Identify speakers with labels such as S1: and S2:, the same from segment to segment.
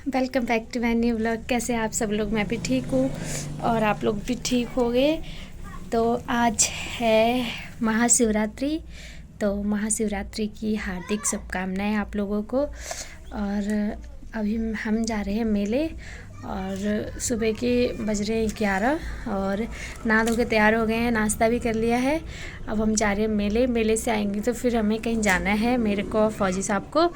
S1: Welcome back to my new vlog. कैसे आप सब लोग? मैं भी ठीक हूँ और आप लोग भी ठीक हो गए। तो आज है महाशिवरात्रि, तो महाशिवरात्रि की हार्दिक शुभकामनाएं आप लोगों को। और अभी हम जा रहे हैं मेले और सुबह के बज रहे हैं 11 और नहा धो के तैयार हो गए हैं, नाश्ता भी कर लिया है। अब हम जा रहे हैं मेले से आएंगे तो फिर हमें कहीं जाना है, मेरे को और फौजी साहब को।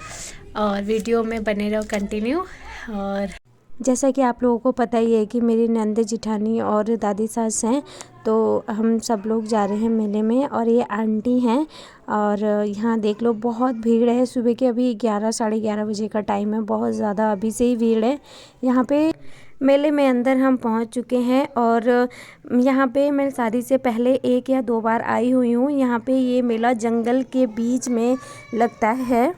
S1: और वीडियो में बने रहो कंटिन्यू। और जैसा कि आप लोगों को पता ही है कि मेरी नंद जिठानी और दादी सास हैं, तो हम सब लोग जा रहे हैं मेले में। और ये आंटी हैं और यहाँ देख लो बहुत भीड़ है। सुबह के अभी 11 साढ़े 11 बजे का टाइम है, बहुत ज़्यादा अभी से ही भीड़ है यहाँ पे। मेले में अंदर हम पहुँच चुके हैं और यहाँ पे मैं शादी से पहले 1 या 2 बार आई हुई हूँ। यहाँ पे ये मेला जंगल के बीच में लगता है।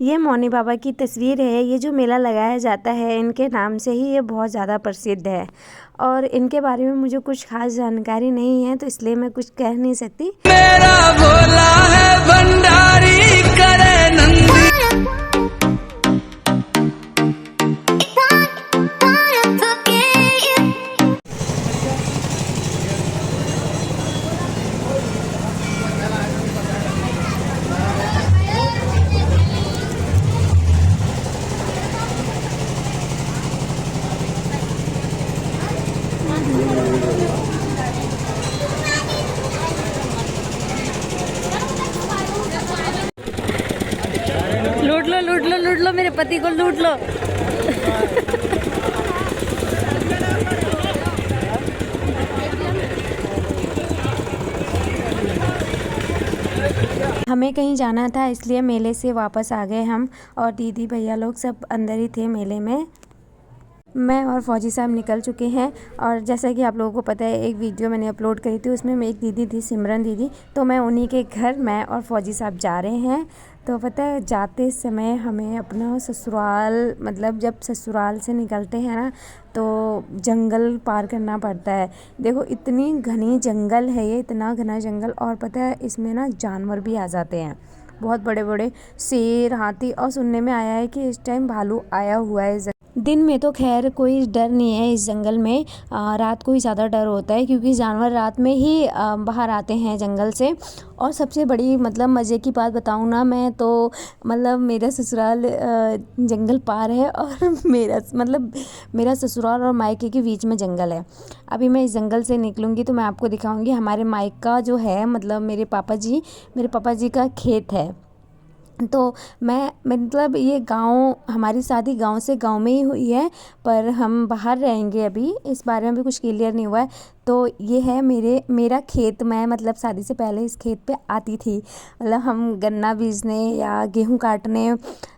S1: ये मौनी बाबा की तस्वीर है। ये जो मेला लगाया जाता है इनके नाम से ही ये बहुत ज़्यादा प्रसिद्ध है और इनके बारे में मुझे कुछ खास जानकारी नहीं है, तो इसलिए मैं कुछ कह नहीं सकती। मेरा भोला है भंडारी करे नंदी। लूट लो मेरे पति को, लूट लो। हमें कहीं जाना था इसलिए मेले से वापस आ गए हम, और दीदी भैया लोग सब अंदर ही थे मेले में। मैं और फौजी साहब निकल चुके हैं। और जैसा कि आप लोगों को पता है, एक वीडियो मैंने अपलोड करी थी, उसमें एक दीदी थी सिमरन दीदी, तो मैं उन्हीं के घर मैं और फौजी साहब जा रहे हैं। तो पता है जाते समय हमें अपना ससुराल, मतलब जब ससुराल से निकलते हैं ना तो जंगल पार करना पड़ता है। देखो इतनी घनी जंगल है ये, इतना घना जंगल। और पता है इसमें ना जानवर भी आ जाते हैं, बहुत बड़े बड़े शेर, हाथी, और सुनने में आया है कि इस टाइम भालू आया हुआ है। दिन में तो खैर कोई डर नहीं है इस जंगल में, रात को ही ज़्यादा डर होता है क्योंकि जानवर रात में ही बाहर आते हैं जंगल से। और सबसे बड़ी मतलब मज़े की बात बताऊँ ना मैं, तो मतलब मेरा ससुराल जंगल पार है और मेरा ससुराल और मायके के बीच में जंगल है। अभी मैं इस जंगल से निकलूँगी तो मैं आपको दिखाऊँगी हमारे मायका जो है, मतलब मेरे पापा जी का खेत है। तो मैं मतलब ये गांव, हमारी शादी गांव में ही हुई है, पर हम बाहर रहेंगे अभी, इस बारे में भी कुछ क्लियर नहीं हुआ है। तो ये है मेरा खेत। मैं मतलब शादी से पहले इस खेत पे आती थी, मतलब हम गन्ना बीजने या गेहूं काटने,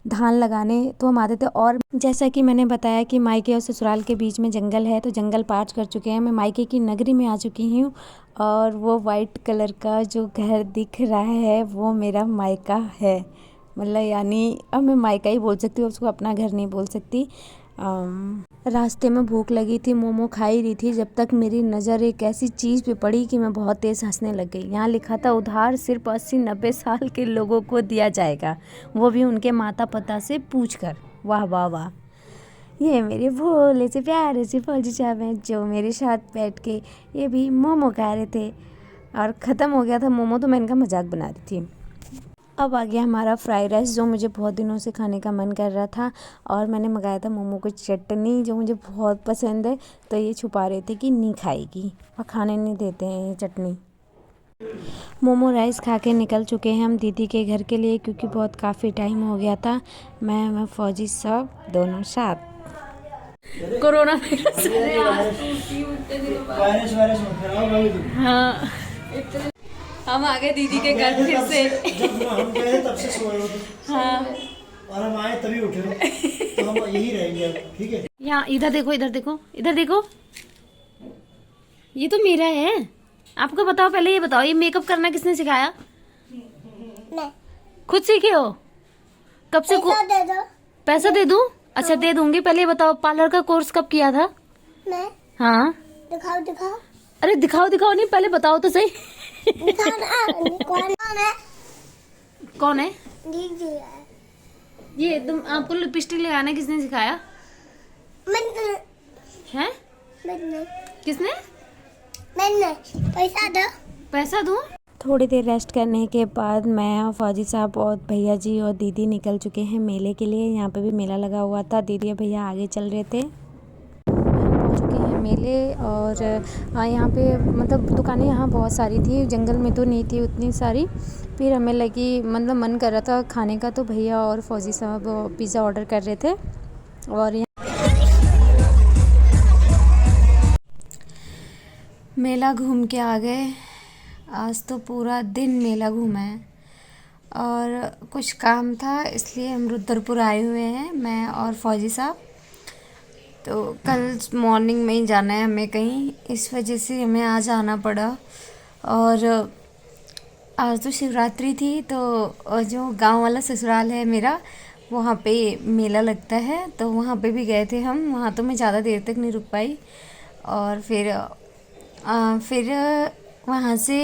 S1: धान लगाने तो हम आते थे। और जैसा कि मैंने बताया कि मायके और ससुराल के बीच में जंगल है, तो जंगल पार कर चुके हैं। मैं मायके की नगरी में आ चुकी हूँ और वो वाइट कलर का जो घर दिख रहा है वो मेरा मायका है। मतलब यानी अब मैं मायका ही बोल सकती हूँ, उसको अपना घर नहीं बोल सकती। रास्ते में भूख लगी थी, मोमो खा ही रही थी, जब तक मेरी नज़र एक ऐसी चीज़ पे पड़ी कि मैं बहुत तेज़ हंसने लग गई। यहाँ लिखा था उधार सिर्फ 80-90 साल के लोगों को दिया जाएगा, वो भी उनके माता पिता से पूछकर। वाह वाह वाह। ये मेरे भोले से प्यारे से फौजी साहब हैं जो मेरे साथ बैठ के ये भी मोमो खा रहे थे। और ख़त्म हो गया था मोमो तो मैं इनका मजाक बना रही थी। अब आ गया हमारा फ्राइड राइस जो मुझे बहुत दिनों से खाने का मन कर रहा था, और मैंने मंगाया था मोमो की चटनी जो मुझे बहुत पसंद है। तो ये छुपा रहे थे कि नहीं खाएगी और खाने नहीं देते हैं ये चटनी। मोमो राइस खा के निकल चुके हैं हम दीदी के घर के लिए, क्योंकि बहुत काफ़ी टाइम हो गया था। मैं फौजी सब दोनों साथ। कोरोना हाँ, हम आ गए दीदी के घर फिर से।
S2: जब हम गए तब से सोए हो तुम।
S1: हाँ,
S2: और हम आए तभी उठे हो, तो हम यही रहेंगे, ठीक है।
S1: यहाँ इधर देखो, इधर देखो, इधर देखो, ये तो मेरा है। आपको बताओ, पहले ये बताओ, ये मेकअप करना किसने सिखाया?
S3: मैं।
S1: खुद सीखे हो? कब से?
S3: पैसा दे दो।
S1: पैसा दे दूं? अच्छा दे दूंगी। पहले ये बताओ पार्लर का कोर्स कब किया था?
S3: मैं।
S1: हाँ
S3: दिखाओ दिखाओ।
S1: अरे दिखाओ दिखाओ नहीं, पहले बताओ तो सही।
S3: कौन है?
S1: कौन है
S3: दीदी है।
S1: ये? तुम आपको लिपस्टिक लगाना किसने सिखाया
S3: मैंने
S1: है?
S3: मैंने
S1: किसने?
S3: मैंने पैसा दो।
S1: पैसा दूँ? थोड़ी देर रेस्ट करने के बाद मैं और फौजी साहब और भैया जी और दीदी निकल चुके हैं मेले के लिए। यहाँ पे भी मेला लगा हुआ था, दीदी और भैया आगे चल रहे थे। हम पहुँच चुके हैं मेले और यहाँ पे मतलब दुकानें यहाँ बहुत सारी थी, जंगल में तो नहीं थी उतनी सारी। फिर हमें लगी मतलब मन कर रहा था खाने का, तो भैया और फौजी साहब पिज़्ज़ा ऑर्डर कर रहे थे। और मेला घूम के आ गए। आज तो पूरा दिन मेला घूमा है और कुछ काम था इसलिए हम रुद्रपुर आए हुए हैं, मैं और फौजी साहब। तो कल मॉर्निंग में ही जाना है हमें कहीं, इस वजह से हमें आज आना पड़ा। और आज तो शिवरात्रि थी, तो जो गांव वाला ससुराल है मेरा, वहाँ पे मेला लगता है, तो वहाँ पे भी गए थे हम। वहाँ तो मैं ज़्यादा देर तक नहीं रुक पाई और फिर वहाँ से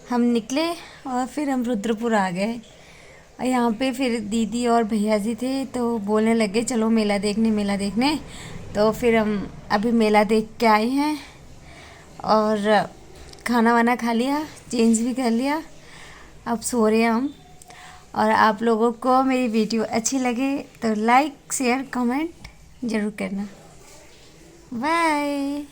S1: हम निकले और फिर हम रुद्रपुर आ गए। यहाँ पे फिर दीदी और भैया जी थे, तो बोलने लगे चलो मेला देखने मेला देखने। तो फिर हम अभी मेला देख के आए हैं और खाना वाना खा लिया, चेंज भी कर लिया, अब सो रहे हैं हम। और आप लोगों को मेरी वीडियो अच्छी लगे तो लाइक शेयर कमेंट ज़रूर करना। बाय।